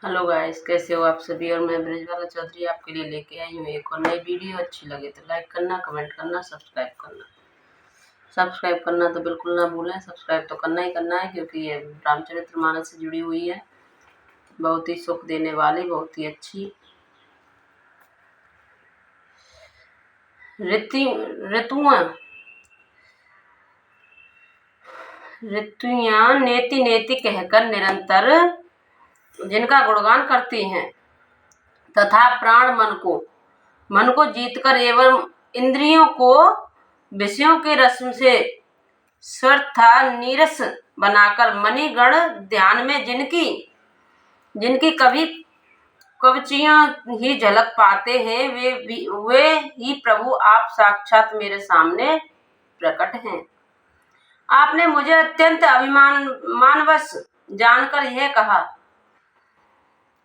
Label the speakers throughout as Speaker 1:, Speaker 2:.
Speaker 1: Hello guys, कैसे हो आप सभी। और मैं ब्रिजवाला चौधरी आपके लिए लेके आई हूँ एक और नई वीडियो। अच्छी लगे तो लाइक करना, कमेंट करना, सब्सक्राइब करना। सब्सक्राइब करना तो बिल्कुल ना भूलें, सब्सक्राइब तो करना ही करना है, क्योंकि ये रामचरितमानस से जुड़ी हुई है। बहुत ही सुख देने वाली, बहुत ही अच्छी ऋतुयां नेति नेति कहकर निरंतर जिनका गुणगान करती हैं, तथा प्राण मन को जीतकर एवं इंद्रियों को विषयों के रस से स्वर्था नीरस बनाकर मणिगण ध्यान में जिनकी कभी कवचियां ही झलक पाते हैं, वे ही प्रभु आप साक्षात मेरे सामने प्रकट हैं। आपने मुझे अत्यंत अभिमानवश जानकर यह कहा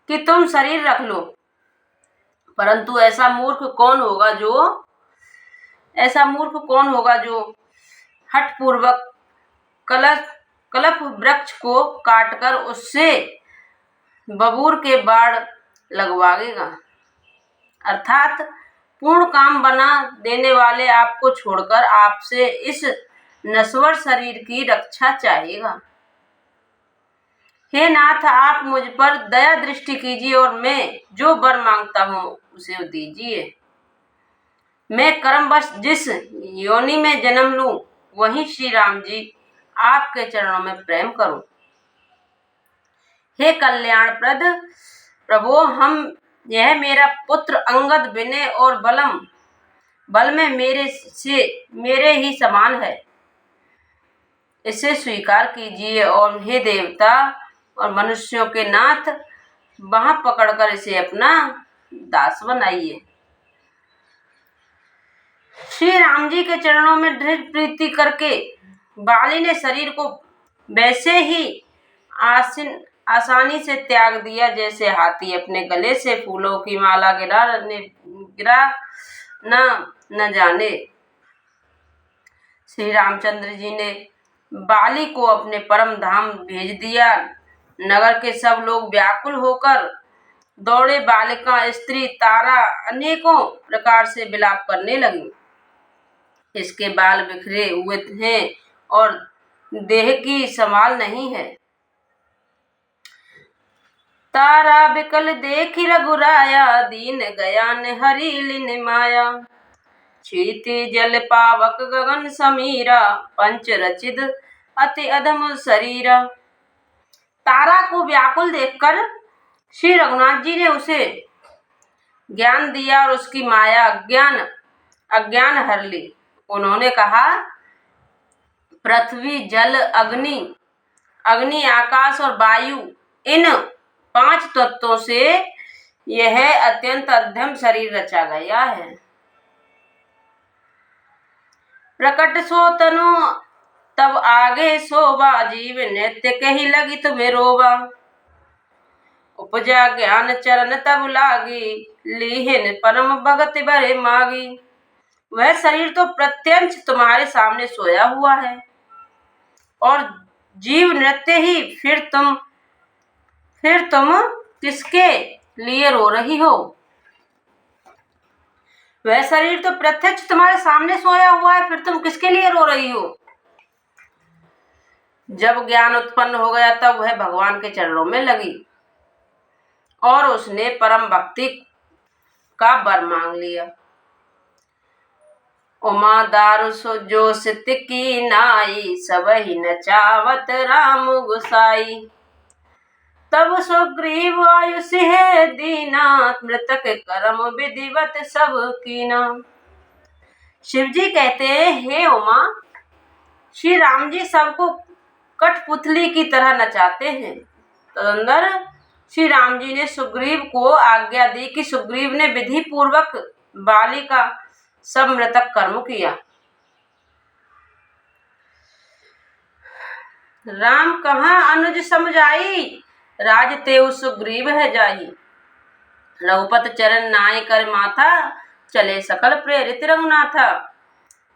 Speaker 1: कि तुम शरीर रख लो, परंतु ऐसा मूर्ख कौन होगा जो हठपूर्वक कलप वृक्ष को काटकर उससे बबूर के बाढ़ लगवाएगा। अर्थात पूर्ण काम बना देने वाले आपको छोड़कर आपसे इस नश्वर शरीर की रक्षा चाहेगा। हे नाथ, आप मुझ पर दया दृष्टि कीजिए और मैं जो वर मांगता हूँ उसे दीजिए। मैं कर्मवश जिस योनि में जन्म लूं, वहीं श्री राम जी आपके चरणों में प्रेम करूं। हे कल्याणप्रद प्रभु, यह मेरा पुत्र अंगद विनय और बल में मेरे ही समान है। इसे स्वीकार कीजिए और हे देवता और मनुष्यों के नाथ, वहां पकड़कर इसे अपना दास बनाइए। श्री राम जी के चरणों में दृढ़ प्रीति करके बाली ने शरीर को वैसे ही आसानी से त्याग दिया जैसे हाथी अपने गले से फूलों की माला गिरा न जाने। श्री रामचंद्र जी ने बाली को अपने परम धाम भेज दिया। नगर के सब लोग व्याकुल होकर दौड़े। बालिका, स्त्री, तारा अनेकों प्रकार से विलाप करने लगी। इसके बाल बिखरे हुए हैं और देह की संभाल नहीं है। तारा बिकल देखी रघुराया, दीन गयान हरि लिन माया। क्षिति जल पावक गगन समीरा, पंच रचित अति अधम शरीरा। तारा को व्याकुल देखकर श्री रघुनाथ जी ने उसे ज्ञान दिया और उसकी माया अज्ञान हर ली। उन्होंने कहा, पृथ्वी, जल, अग्नि, आकाश और वायु, इन 5 तत्वों से यह अत्यंत अधम शरीर रचा गया है। प्रकट सो तनु तब आगे शोभा, जीव नित्य कही लगी तुम्हें रोबा। उपजा ज्ञान चरण तब लागी, लीहिन परम भगत भरे मागी। वह शरीर तो प्रत्यक्ष तुम्हारे सामने सोया हुआ है और जीव नृत्य ही। फिर तुम किसके लिए रो रही हो? वह शरीर तो प्रत्यक्ष तुम्हारे सामने सोया हुआ है, फिर तुम किसके लिए रो रही हो? जब ज्ञान उत्पन्न हो गया तब वह भगवान के चरणों में लगी और उसने परम भक्ति का वर मांग लिया। उमा दारु जो सित की नाई, सबहि नचावत राम गुसाई। तब सुग्रीव आयुष है दीना, मृतक कर्म विधिवत सब कीना। शिव जी कहते हैं, हे उमा, श्री राम जी सबको कठपुतली की तरह नचाते हैं। तदंतर श्री राम जी ने सुग्रीव को आज्ञा दी कि सुग्रीव ने विधि पूर्वक बाली का सब मृतक कर्म किया। राम कहाँ अनुज समझाई, राज तेउ सुग्रीव है जाही। रघुपत चरण नाय कर माथा, चले सकल प्रेरित रघुनाथा।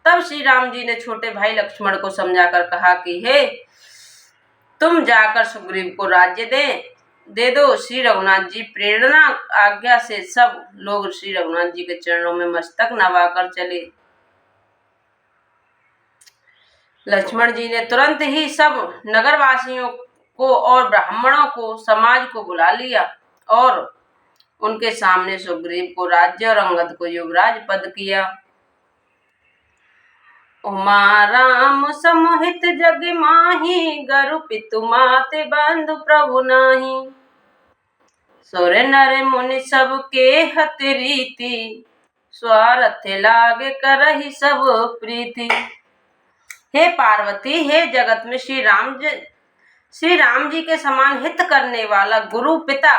Speaker 1: तब श्री राम जी ने छोटे भाई लक्ष्मण को समझाकर कहा कि हे, तुम जाकर सुग्रीव को राज्य दे दे दो श्री रघुनाथ जी। प्रेरणा आज्ञा से सब लोग श्री रघुनाथ जी के चरणों में मस्तक नवाकर चले। लक्ष्मण जी ने तुरंत ही सब नगरवासियों को और ब्राह्मणों को, समाज को बुला लिया और उनके सामने सुग्रीव को राज्य और अंगद को युवराज पद किया। उमा राम समोहित जग माही, गरु पितु माते बंधु प्रभु नाही। सुर नर मुनि सब के हत रीति, स्वार्थ लागे करहि सब प्रीति। हे पार्वती, हे जगत में श्री राम जी के समान हित करने वाला गुरु, पिता,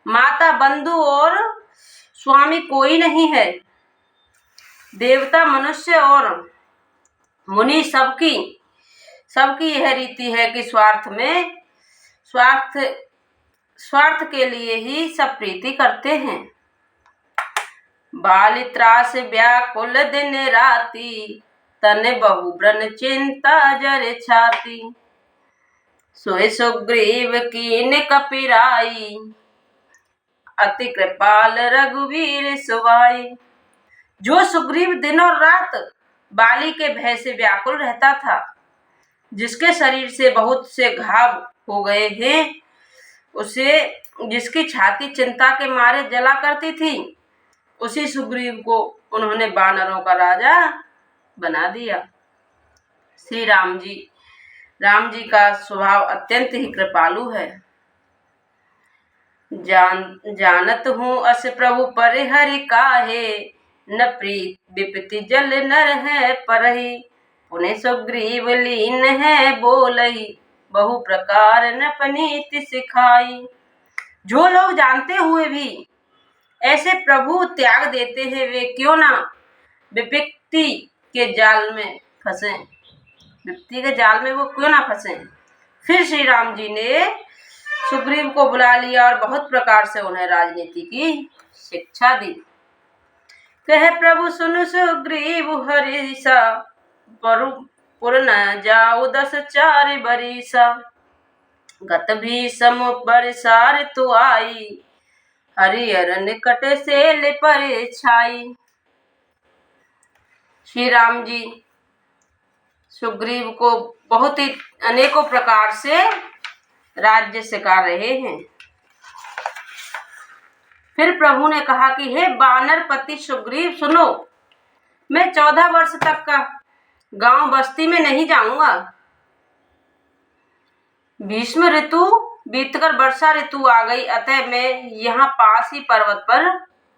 Speaker 1: माता, बंधु और स्वामी कोई नहीं है। देवता, मनुष्य और मुनि सबकी यह रीति है कि स्वार्थ के लिए ही सब प्रीति करते हैं। बाल त्रास व्याकुल दिन राति, तन बहु ब्रन चिंता जर छाती। सोय सुग्रीव कीन कपिराई, अति कृपाल रघुवीर सुवाई। जो सुग्रीव दिन और रात बाली के भय से व्याकुल रहता था, जिसके शरीर से बहुत से घाव हो गए हैं, जिसकी छाती चिंता के मारे जला करती थी, उसी सुग्रीव को उन्होंने वानरों का राजा बना दिया। श्री राम जी का स्वभाव अत्यंत ही कृपालु है। जानत हूँ अस प्रभु परिहरि काहे, न प्रीत विपत्ति जल नर है परहि। पुने सुग्रीव लीन है बोलहि, बहु प्रकार न पनीति सिखाई। जो लोग जानते हुए भी ऐसे प्रभु त्याग देते हैं, वे क्यों ना विपत्ति के जाल में फंसे। विपत्ति के जाल में वो क्यों ना फंसे। फिर श्री राम जी ने सुग्रीव को बुला लिया और बहुत प्रकार से उन्हें राजनीति की शिक्षा दी। कहे प्रभु सुन सुग्रीव हरिसा, पुर न जाऊ 10 4 बरिसा। गत भी सम बरसार तु आई, हरिहर निकट से ले पर छाई। श्री राम जी सुग्रीव को बहुत ही अनेकों प्रकार से राज्य सिखा रहे हैं। फिर प्रभु ने कहा कि हे वानरपति सुग्रीव, सुनो, मैं 14 वर्ष तक का गांव बस्ती में नहीं जाऊंगा। भीष्म ऋतु बीतकर वर्षा ऋतु आ गई, अतः मैं यहाँ पास ही पर्वत पर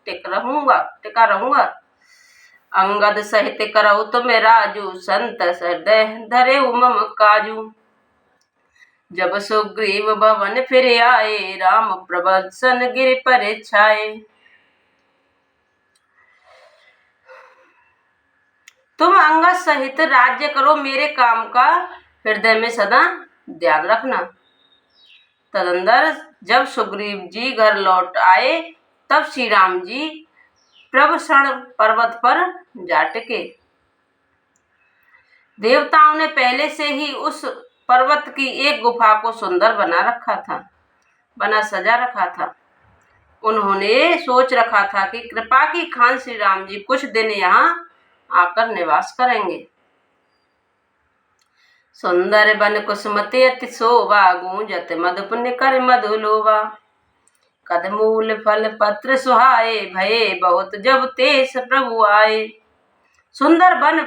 Speaker 1: टिका रहूंगा। अंगद सहित करऊ तुम राजू, संत हृदय धरे मम काजू। जब सुग्रीव भवन फिर आए, राम प्रबंसन गिर पर छाए। तुम अंगद सहित राज्य करो, मेरे काम का हृदय में सदा ध्यान रखना। तदंतर जब सुग्रीव जी घर लौट आए, तब श्री राम जी प्रभक्षण पर्वत पर जा टिके। देवताओं ने पहले से ही उस पर्वत की एक गुफा को सुंदर बना सजा रखा था। उन्होंने सोच रखा था कि कृपा की खान श्री राम जी कुछ दिन यहाँ आकर निवास करेंगे। सुंदर बन कुसुमति अति शोभा, गूंजत मधु पुण्य कर मधु लोभा। कदमूल फल पत्र सुहाए, भये बहुत जब तेज प्रभु आए। सुंदर वन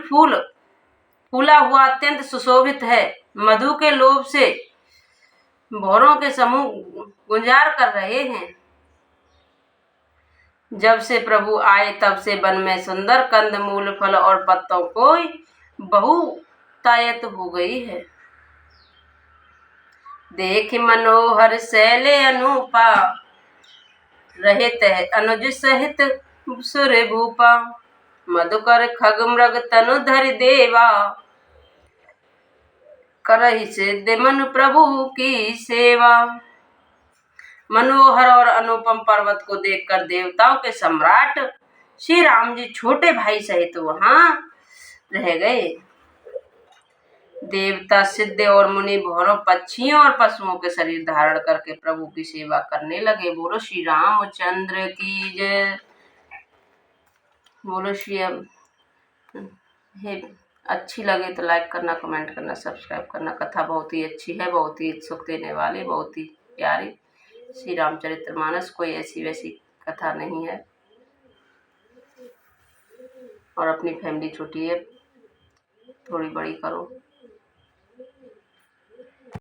Speaker 1: फूला हुआ अत्यंत सुशोभित है। मधु के लोभ से भौरों के समूह गुंजार कर रहे हैं। जब से प्रभु आए तब से वन में सुंदर कंदमूल, फल और पत्तों को बहुतायत हो गई है। देख मनोहर शैले अनूपा, रहित अनुज सहित सुर भूपा। मधुकर खग मृग तनु धरि देवा, करहि सिद्ध मनु प्रभु की सेवा। मनोहर और अनुपम पर्वत को देखकर देवताओं के सम्राट श्री राम जी छोटे भाई सहित वहां रह गए। देवता, सिद्ध और मुनि, भौरव, पक्षियों और पशुओं के शरीर धारण करके प्रभु की सेवा करने लगे। बोलो श्री रामचंद्र की जय। बोलो श्री हे अच्छी लगे तो लाइक करना, कमेंट करना, सब्सक्राइब करना। कथा बहुत ही अच्छी है, बहुत ही सुख देने वाली, बहुत ही प्यारी। श्री रामचरितमानस कोई ऐसी वैसी कथा नहीं है। और अपनी फैमिली छोटी है, थोड़ी बड़ी करो।